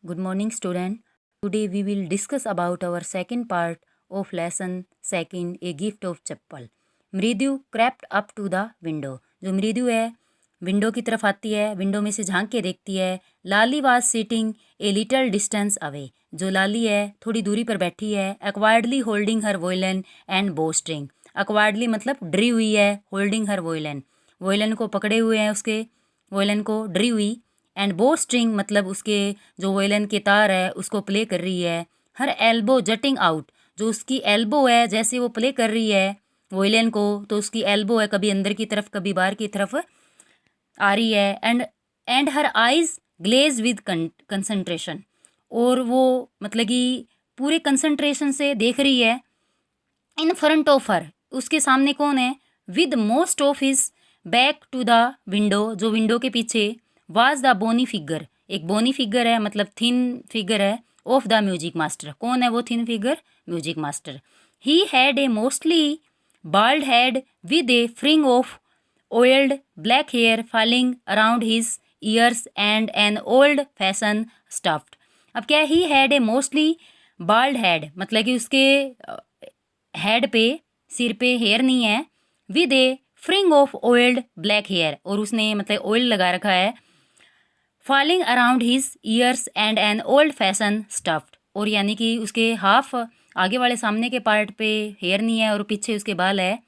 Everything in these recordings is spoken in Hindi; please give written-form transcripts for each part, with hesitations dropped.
Good morning, student. Today we will discuss about our second part of lesson second, a gift of chappal. मृदु crept up to the window. जो मृदु है विंडो की तरफ आती है, विंडो में से झांक के देखती है. लाली was sitting a little distance away. जो लाली है थोड़ी दूरी पर बैठी है. Awkwardly holding her violin and bowstring. Awkwardly मतलब डरी हुई है. Holding her violin. violin को पकड़े हुए हैं, उसके violin को डरी हुई. एंड बो स्ट्रिंग मतलब उसके जो वोयलन के तार है उसको प्ले कर रही है. हर एल्बो जटिंग आउट, जो उसकी एल्बो है जैसे वो प्ले कर रही है वोयलन को, तो उसकी एल्बो है कभी अंदर की तरफ कभी बाहर की तरफ आ रही है. And her eyes glaze with concentration, और वो मतलब कि पूरे कंसंट्रेशन से देख रही है. इन फ्रंट ऑफ हर, उसके सामने कौन है? With most of his back to the window, जो विंडो के पीछे. वाज द बोनी फिगर, एक बोनी फिगर है मतलब थिन फिगर है. ऑफ द म्यूजिक मास्टर, कौन है वो thin figure? Music master. He had a mostly bald head with a fringe of old black hair falling around his ears and an old fashion stuffed. अब क्या है? He had a mostly bald head मतलब कि उसके हेड पे, सिर पे हेयर नहीं है. With a fringe of old black hair, और उसने मतलब ऑयल लगा रखा है. Falling around his ears and an old fashion stuffed, और यानी कि उसके हाफ आगे वाले सामने के पार्ट पे हेयर नहीं है और पीछे उसके बाल है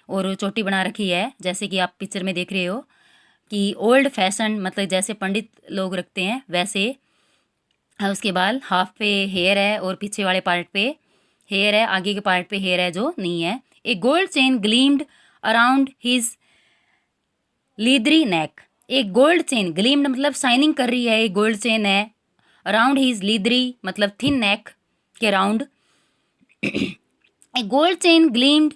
और चोटी बना रखी है, जैसे कि आप पिक्चर में देख रहे हो कि ओल्ड फैशन मतलब जैसे पंडित लोग रखते हैं वैसे. उसके बाल हाफ पे हेयर है और पीछे वाले पार्ट पे हेयर है, आगे के पार्ट पे हेयर है जो नहीं है. A gold chain gleamed around his leathery neck. एक गोल्ड चेन, ग्लीम्ड मतलब शाइनिंग कर रही है, एक गोल्ड चेन है. अराउंड हिज लीदरी मतलब थिन नेक के round. A gold chain gleamed,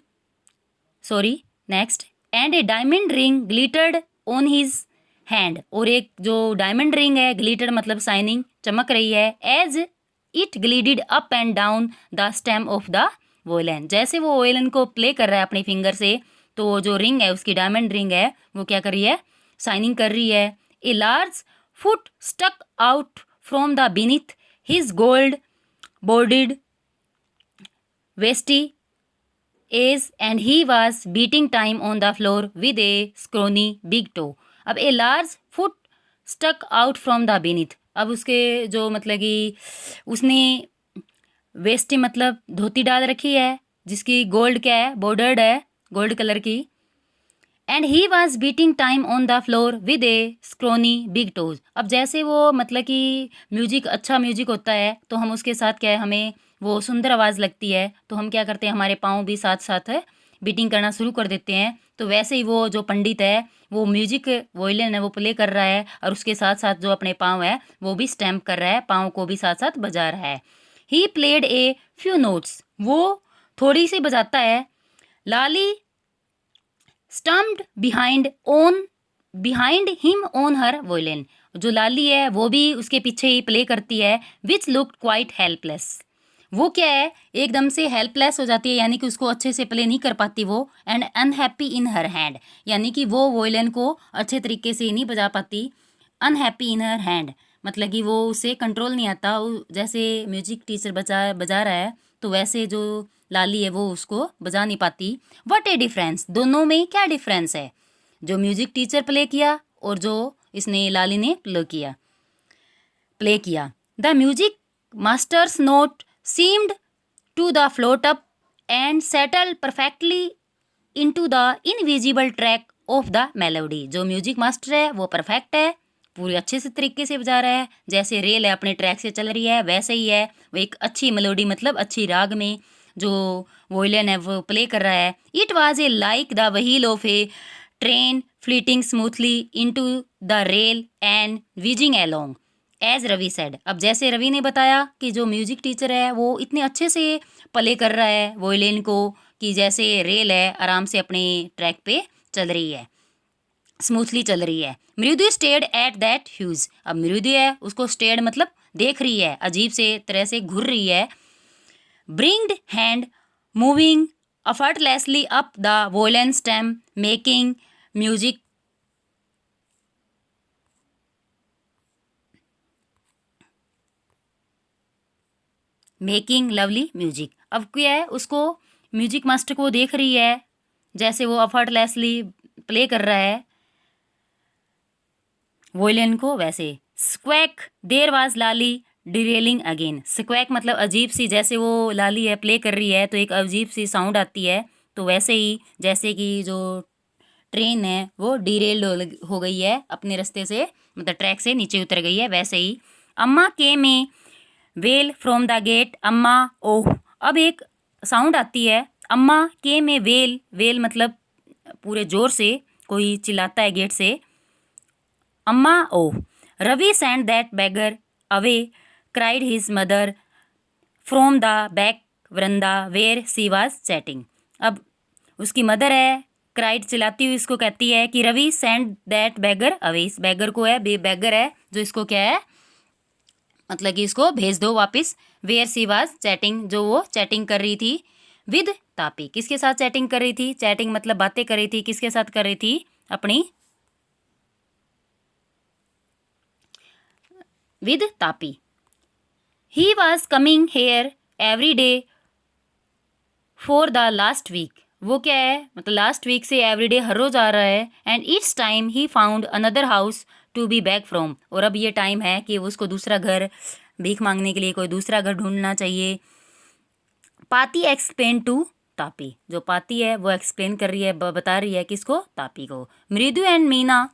sorry next. And a diamond ring glittered on his hand, और एक जो डायमंड रिंग है, ग्लिटर्ड मतलब शाइनिंग, चमक रही है. As it glided up and down the stem of the वोयलन, जैसे वो वोयलन को प्ले कर रहा है अपनी फिंगर से, तो जो रिंग है उसकी डायमंड रिंग है वो क्या कर रही है? शाइनिंग कर रही है. A large foot stuck out from the beneath his gold bordered vesti edge and he was beating time on the floor with a scrawny big toe. अब a large foot stuck out from the beneath, अब उसके जो मतलब कि उसने वेस्टी मतलब धोती डाल रखी है जिसकी गोल्ड क्या है? बॉर्डर्ड है, गोल्ड कलर की. And he was beating time on the floor with a scrawny big toes. अब जैसे वो मतलब कि म्यूजिक, अच्छा म्यूजिक होता है तो हम उसके साथ क्या है, हमें वो सुंदर आवाज़ लगती है तो हम क्या करते हैं, हमारे पाँव भी साथ साथ बीटिंग करना शुरू कर देते हैं. तो वैसे ही वो जो पंडित है वो म्यूजिक वोयलिन है वो प्ले कर रहा है और उसके साथ साथ जो अपने पाँव है वो भी स्टैम्प कर रहा है, पाँव को भी साथ साथ बजा रहा है. He played a few notes, वो थोड़ी सी बजाता है. Lali stumped behind him on her violin, जो लाली है वो भी उसके पीछे ही प्ले करती है. विच लुक्ड क्वाइट हेल्पलेस, वो क्या है? एकदम से हेल्पलेस हो जाती है, यानी कि उसको अच्छे से प्ले नहीं कर पाती वो. And unhappy in her hand, यानी कि वो वोयलिन को अच्छे तरीके से नहीं बजा पाती. अनहैप्पी इन हर हैंड मतलब कि वो उसे कंट्रोल नहीं आता. जैसे म्यूजिक टीचर बजा रहा है तो वैसे जो लाली है वो उसको बजा नहीं पाती. व्हाट ए डिफरेंस, दोनों में क्या डिफरेंस है? जो म्यूजिक टीचर प्ले किया और जो इसने लाली ने प्ले किया. The music master's note seemed to the float up and settle perfectly into the invisible track of the melody. जो म्यूजिक मास्टर है वो परफेक्ट है, पूरी अच्छे से तरीके से बजा रहा है, जैसे रेल है अपने ट्रैक से चल रही है वैसे ही है. वो एक अच्छी मेलोडी मतलब अच्छी राग में जो वोयलिन है वो प्ले कर रहा है. It was a like the wheel of a train fleeting smoothly into the rail and whizzing along as Ravi said. अब जैसे रवि ने बताया कि जो म्यूजिक टीचर है वो इतने अच्छे से प्ले कर रहा है वोयलिन को कि जैसे रेल है आराम से अपने ट्रैक पे चल रही है, स्मूथली चल रही है. मृदु स्टेड एट दैट ह्यूज, अब मृदु है उसको स्टेड मतलब देख रही है, अजीब से तरह से घूर रही है. Ringed hand moving effortlessly up the violin stem making music making lovely music. अब क्या है, उसको म्यूजिक मास्टर को देख रही है, जैसे वो एफर्टलेसली प्ले कर रहा है वोयलिन को, वैसे। Squawk there was Lali derailing again. Squawk मतलब अजीब सी, जैसे वो लाली है प्ले कर रही है तो एक अजीब सी साउंड आती है, तो वैसे ही जैसे कि जो ट्रेन है वो डिरेल्ड हो गई है अपने रास्ते से, मतलब ट्रैक से नीचे उतर गई है, वैसे ही। अम्मा के में वेल फ्रॉम द गेट, अम्मा ओह। अब एक साउंड आती है, अम्मा के में वेल, वेल मतलब पूरे जोर से कोई चिल्लाता है गेट से, amma oh. Ravi send that beggar away, cried his mother from the back veranda where she was chatting. अब उसकी मदर है, क्राइड चिल्लाती हुई इसको कहती है कि Ravi send that beggar away. इस बैगर को है, बैगर है जो इसको क्या है, मतलब कि इसको भेज दो वापस। वेयर सी वाज चैटिंग, जो वो चैटिंग कर रही थी विद तापी। किसके साथ चैटिंग कर रही थी? चैटिंग मतलब बातें कर रही थी, किसके साथ कर रही थी? अपनी with Tapi. He was coming here every day for the last week. वो क्या है, मतलब लास्ट वीक से एवरीडे हर रोज आ रहा है। And it's time he found another house to be back from. और अब ये टाइम है कि उसको दूसरा घर, भीख मांगने के लिए कोई दूसरा घर ढूंढना चाहिए। पाती एक्सप्लेन टू तापी। जो पाती है वो एक्सप्लेन कर रही है, बता रही है किसको? तापी को। मृदु एंड मीना